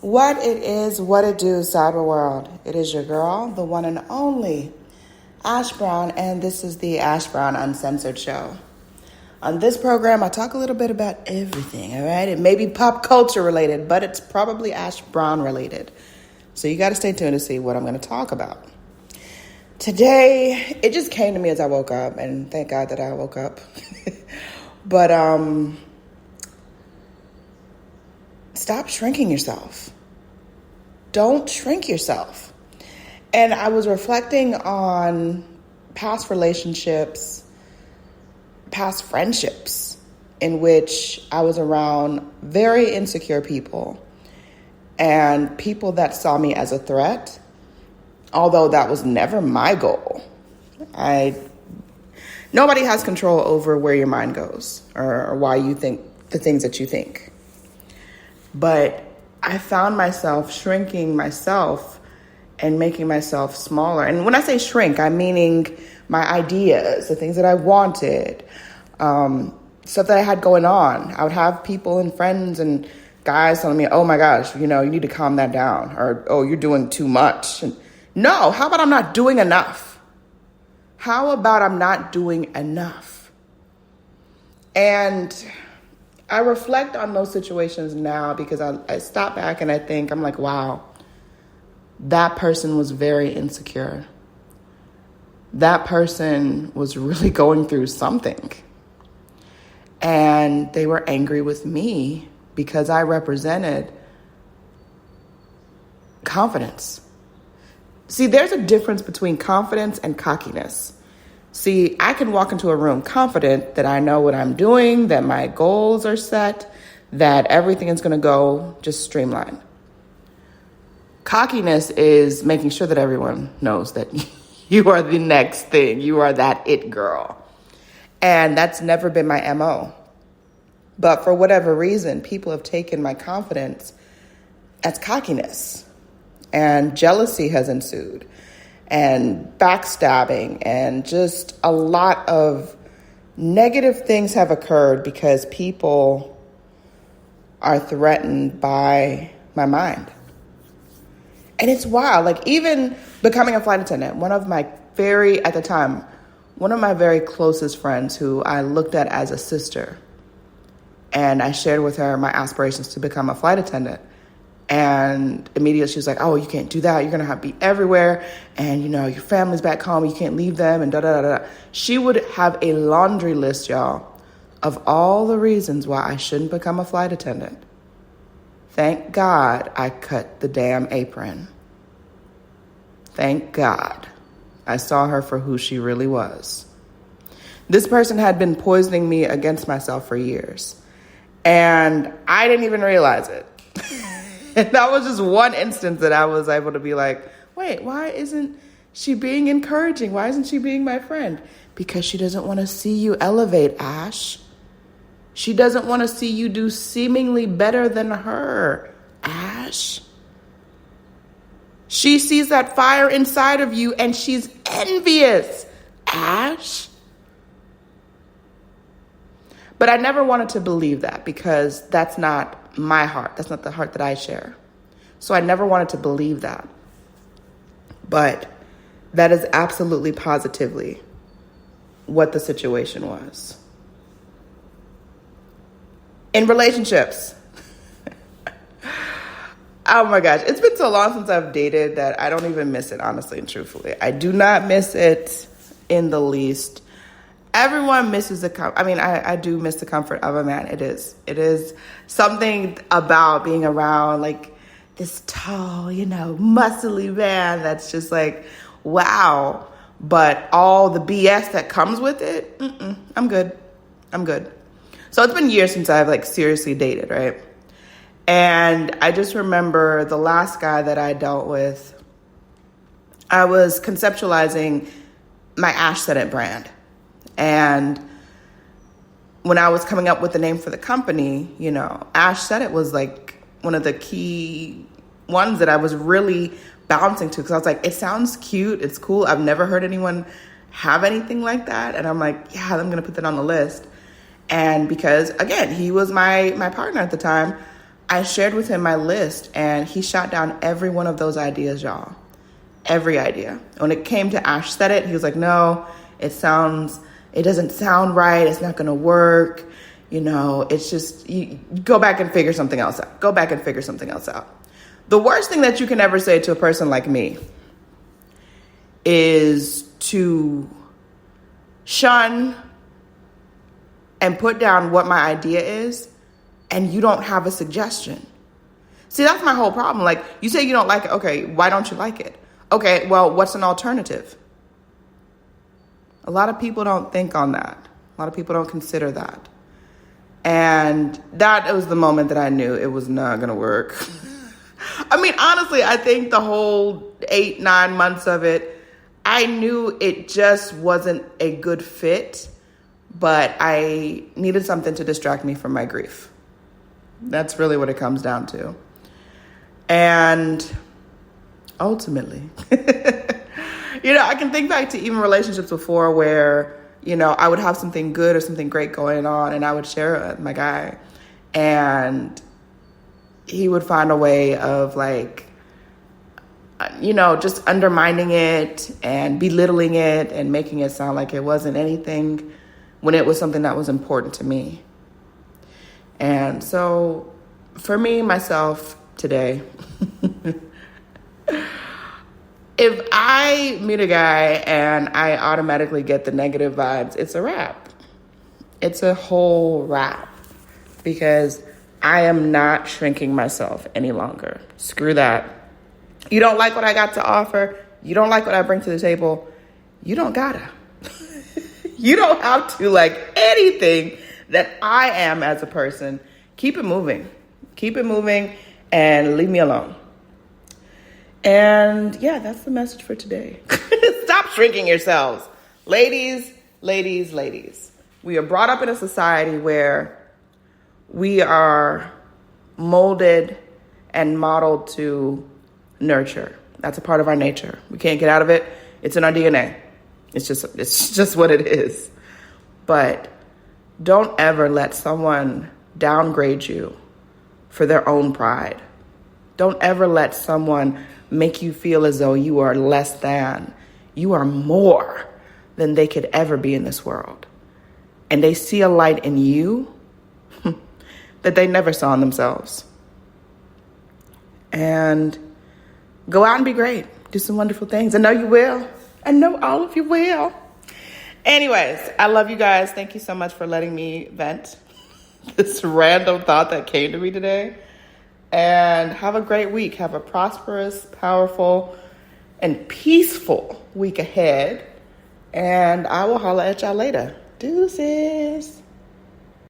What it is, what it do, cyber world. It is your girl, the one and only Ash Brown, and this is the Ash Brown Uncensored Show. On this program, I talk a little bit about everything, all right? It may be pop culture related, but it's probably Ash Brown related. So you got to stay tuned to see what I'm going to talk about. Today, it just came to me as I woke up, and thank God that I woke up. But stop shrinking yourself. Don't shrink yourself. And I was reflecting on past relationships, past friendships in which I was around very insecure people and people that saw me as a threat, although that was never my goal. Nobody has control over where your mind goes or why you think the things that you think. But I found myself shrinking myself and making myself smaller. And when I say shrink, I'm meaning my ideas, the things that I wanted, stuff that I had going on. I would have people and friends and guys telling me, oh my gosh, you need to calm that down. Or, oh, you're doing too much. And no, how about I'm not doing enough? How about I'm not doing enough? And I reflect on those situations now because I stop back and I think, I'm like, wow, that person was very insecure. That person was really going through something. And they were angry with me because I represented confidence. See, there's a difference between confidence and cockiness. See, I can walk into a room confident that I know what I'm doing, that my goals are set, that everything is going to go just streamlined. Cockiness is making sure that everyone knows that you are the next thing. You are that it girl. And that's never been my MO. But for whatever reason, people have taken my confidence as cockiness. And jealousy has ensued. And backstabbing and just a lot of negative things have occurred because people are threatened by my mind. And it's wild. Like even becoming a flight attendant, one of my very closest friends who I looked at as a sister, and I shared with her my aspirations to become a flight attendant. And immediately she was like, oh, you can't do that. You're going to have to be everywhere. And, your family's back home. You can't leave them and da-da-da-da. She would have a laundry list, y'all, of all the reasons why I shouldn't become a flight attendant. Thank God I cut the damn apron. Thank God I saw her for who she really was. This person had been poisoning me against myself for years. And I didn't even realize it. And that was just one instance that I was able to be like, wait, why isn't she being encouraging? Why isn't she being my friend? Because she doesn't want to see you elevate, Ash. She doesn't want to see you do seemingly better than her, Ash. She sees that fire inside of you and she's envious, Ash. But I never wanted to believe that because that's not my heart. That's not the heart that I share. So I never wanted to believe that. But that is absolutely positively what the situation was. In relationships. Oh my gosh. It's been so long since I've dated that I don't even miss it, honestly and truthfully. I do not miss it in the least. Everyone misses I do miss the comfort of a man. It is something about being around like this tall, muscly man that's just like, wow. But all the BS that comes with it, I'm good. So it's been years since I've seriously dated, right? And I just remember the last guy that I dealt with, I was conceptualizing my Ash Said It brand. And when I was coming up with the name for the company, Ash Said It was one of the key ones that I was really bouncing to because I was like, it sounds cute. It's cool. I've never heard anyone have anything like that. And I'm like, yeah, I'm going to put that on the list. And because, again, he was my partner at the time, I shared with him my list, and he shot down every one of those ideas, y'all. Every idea. When it came to Ash said it, he was like, no, it doesn't sound right. It's not going to work. It's just, you go back and figure something else out. Go back and figure something else out. The worst thing that you can ever say to a person like me is to shun and put down what my idea is, and you don't have a suggestion. See, that's my whole problem. Like, you say you don't like it. Okay, why don't you like it? Okay, well, what's an alternative? A lot of people don't think on that. A lot of people don't consider that. And that was the moment that I knew it was not going to work. I mean, honestly, I think the whole 8-9 months of it, I knew it just wasn't a good fit, but I needed something to distract me from my grief. That's really what it comes down to. And ultimately, I can think back to even relationships before where, I would have something good or something great going on, and I would share it with my guy, and he would find a way of just undermining it and belittling it and making it sound like it wasn't anything when it was something that was important to me. And so for me, myself, today, if I meet a guy and I automatically get the negative vibes, it's a wrap. It's a whole wrap, because I am not shrinking myself any longer. Screw that. You don't like what I got to offer. You don't like what I bring to the table. You don't gotta. You don't have to like anything that I am as a person. Keep it moving. Keep it moving and leave me alone. And yeah, that's the message for today. Stop shrinking yourselves. Ladies. We are brought up in a society where we are molded and modeled to nurture. That's a part of our nature. We can't get out of it. It's in our DNA. It's just what it is. But don't ever let someone downgrade you for their own pride. Don't ever let someone make you feel as though you are less than. You are more than they could ever be in this world. And they see a light in you that they never saw in themselves. And go out and be great. Do some wonderful things. I know you will. I know all of you will. Anyways, I love you guys. Thank you so much for letting me vent this random thought that came to me today. And have a great week. Have a prosperous, powerful, and peaceful week ahead. And I will holla at y'all later. Deuces.